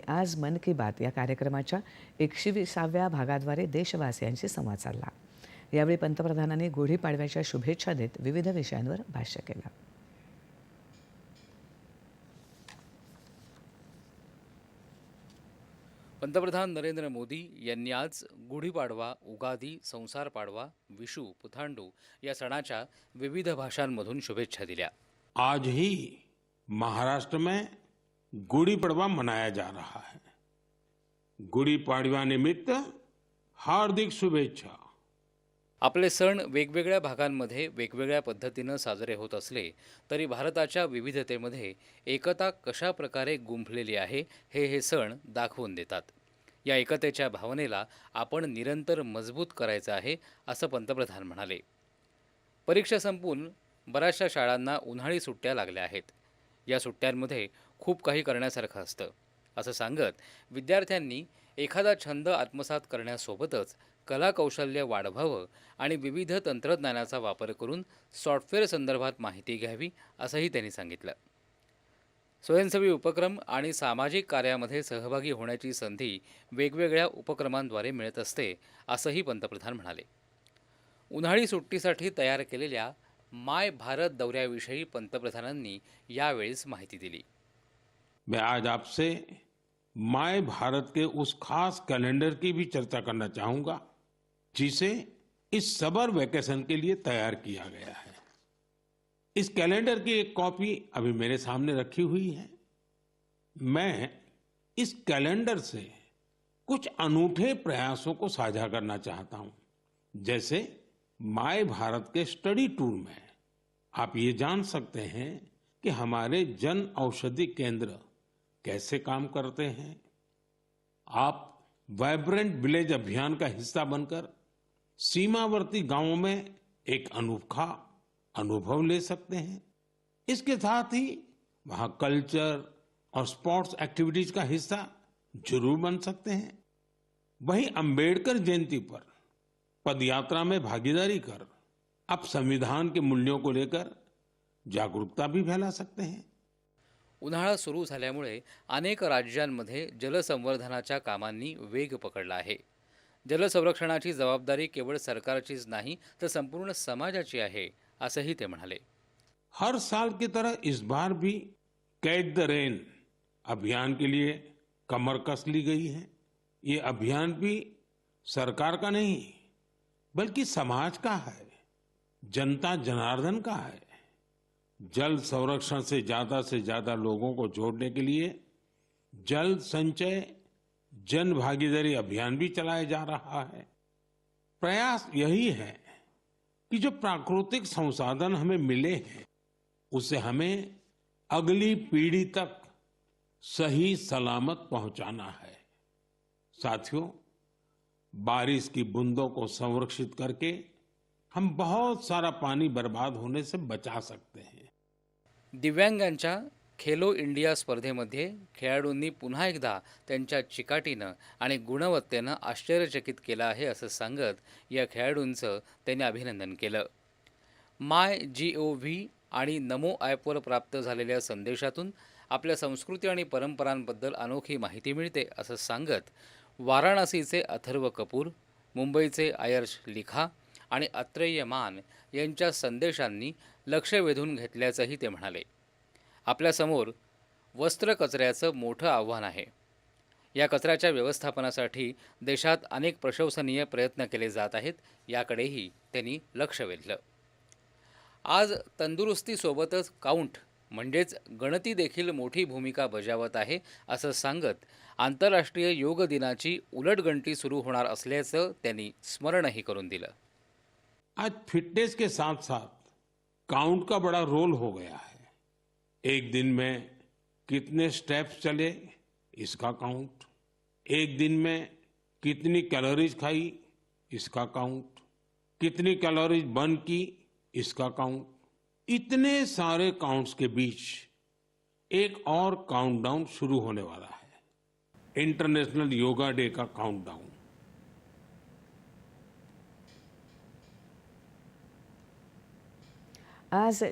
आज मन की बात या कार्यक्रमाच्या 120व्या भागाद्वारे देशवासियांशी संवाद साधला। यावेळी पंतप्रधानांनी गुढीपाडव्याच्या शुभेच्छा देत विविध विषयांवर भाष्य केलं। पंतप्रधान नरेंद्र मोदी यांनी आज गुढीपाडवा, उगादी, संसार पाडवा, विशू, पुथांडू या सणाच्या विविध भाषांमधून शुभेच्छा दिल्या। आज ही महाराष्ट्र में गुड़ी पड़वा मनाया जा रहा है। गुड़ी पाडवा निमित्त हार्दिक शुभेच्छा। आपले सण वेगवेगळ्या भागांमध्ये वेगवेगळ्या पद्धतीनं साजरे होत असले तरी भारताच्या विविधतेमध्ये एकता कशा प्रकारे गुंफलेली आहे हे सण दाखवून देतात। या एकतेच्या भावनेला आपण निरंतर मजबूत करायचं आहे असं पंतप्रधान म्हणाले। परीक्षा संपून बऱ्याचशा शाळांना उन्हाळी सुट्ट्या लागल्या आहेत। या सुट्ट्यांमध्ये खूप काही करण्यासारखं असतं असं सांगत विद्यार्थ्यांनी एखादा छंद आत्मसात करण्यासोबतच कला कौशल्य वाढवावं आणि विविध तंत्रज्ञानाचा वापर करून सॉफ्टवेअर संदर्भात माहिती घ्यावी असंही त्यांनी सांगितलं। स्वयंसेवी उपक्रम आणि सामाजिक कार्यामध्ये सहभागी होण्याची संधी वेगवेगळ्या उपक्रमांद्वारे मिळत असते असंही पंतप्रधान म्हणाले। उन्हाळी सुट्टीसाठी तयार केलेल्या माय भारत दौऱ्याविषयी पंतप्रधानांनी यावेळेस माहिती दिली। मैं आज आपसे माय भारत के उस खास कैलेंडर की भी चर्चा करना चाहूंगा जिसे इस समर वेकेशन के लिए तैयार किया गया है। इस कैलेंडर की एक कॉपी अभी मेरे सामने रखी हुई है। मैं इस कैलेंडर से कुछ अनूठे प्रयासों को साझा करना चाहता हूं। जैसे माय भारत के स्टडी टूर में आप ये जान सकते हैं कि हमारे जन औषधि केंद्र कैसे काम करते हैं। आप वाइब्रेंट विलेज अभियान का हिस्सा बनकर सीमावर्ती गांवों में एक अनोखा अनुभव ले सकते हैं। इसके साथ ही वहां कल्चर और स्पोर्ट्स एक्टिविटीज का हिस्सा जरूर बन सकते हैं। वहीं अंबेडकर जयंती पर पदयात्रा में भागीदारी कर आप संविधान के मूल्यों को लेकर जागरूकता भी फैला सकते हैं। उन्हाळा सुरू झाल्यामुळे अनेक राज्यांमध्ये जलसंवर्धनाच्या कामांनी वेग पकडला आहे। जलसंरक्षणाची जबाबदारी केवळ सरकारचीच नाही तर संपूर्ण समाजाची आहे असंही ते म्हणाले। हर साल की तरह इस बार भी कैच द रेन अभियान के लिए कमर कस ली गई है। ये अभियान भी सरकार का नहीं बल्कि समाज का है, जनता जनार्दन का है। जल संरक्षण से ज्यादा लोगों को जोड़ने के लिए जल संचय जन भागीदारी अभियान भी चलाया जा रहा है। प्रयास यही है कि जो प्राकृतिक संसाधन हमें मिले हैं उसे हमें अगली पीढ़ी तक सही सलामत पहुंचाना है। साथियों, बारिश की बूंदों को संरक्षित करके हम बहुत सारा पानी बर्बाद होने से बचा सकते हैं। दिव्यांगांच्या खेलो इंडिया स्पर्धेमध्ये खेळाडूंनी पुन्हा एकदा त्यांच्या चिकाटीनं आणि गुणवत्तेनं आश्चर्यचकित केलं आहे असं सांगत या खेळाडूंचं त्यांनी अभिनंदन केलं। MyGov आणि नमो ॲपवर प्राप्त झालेल्या संदेशातून आपल्या संस्कृती आणि परंपरांबद्दल अनोखी माहिती मिळते असं सांगत वाराणसीचे अथर्व कपूर, मुंबईचे आयर्श लिखा आणि अत्रेय मान यांच्या संदेशांनी लक्ष वेधून घेतल्याचंही ते म्हणाले। आपल्यासमोर वस्त्र कचऱ्याचं मोठं आव्हान आहे। या कचऱ्याच्या व्यवस्थापनासाठी देशात अनेक प्रशंसनीय प्रयत्न केले जात आहेत, याकडेही त्यांनी लक्ष वेधलं। आज तंदुरुस्तीसोबतच काउंट म्हणजेच गणती देखील मोठी भूमिका बजावत आहे असं सांगत आंतरराष्ट्रीय योग दिनाची उलटगणती सुरू होणार असल्याचं त्यांनी स्मरणही करून दिलं। आज फिटनेस के साथ साथ काउंट का बड़ा रोल हो गया है। एक दिन में कितने स्टेप्स चले इसका काउंट, एक दिन में कितनी कैलोरीज खाई इसका काउंट, कितनी कैलोरीज बर्न की इसका काउंट। इतने सारे काउंट्स के बीच एक और काउंटडाउन शुरू होने वाला है, इंटरनेशनल योगा डे का काउंटडाउन। आज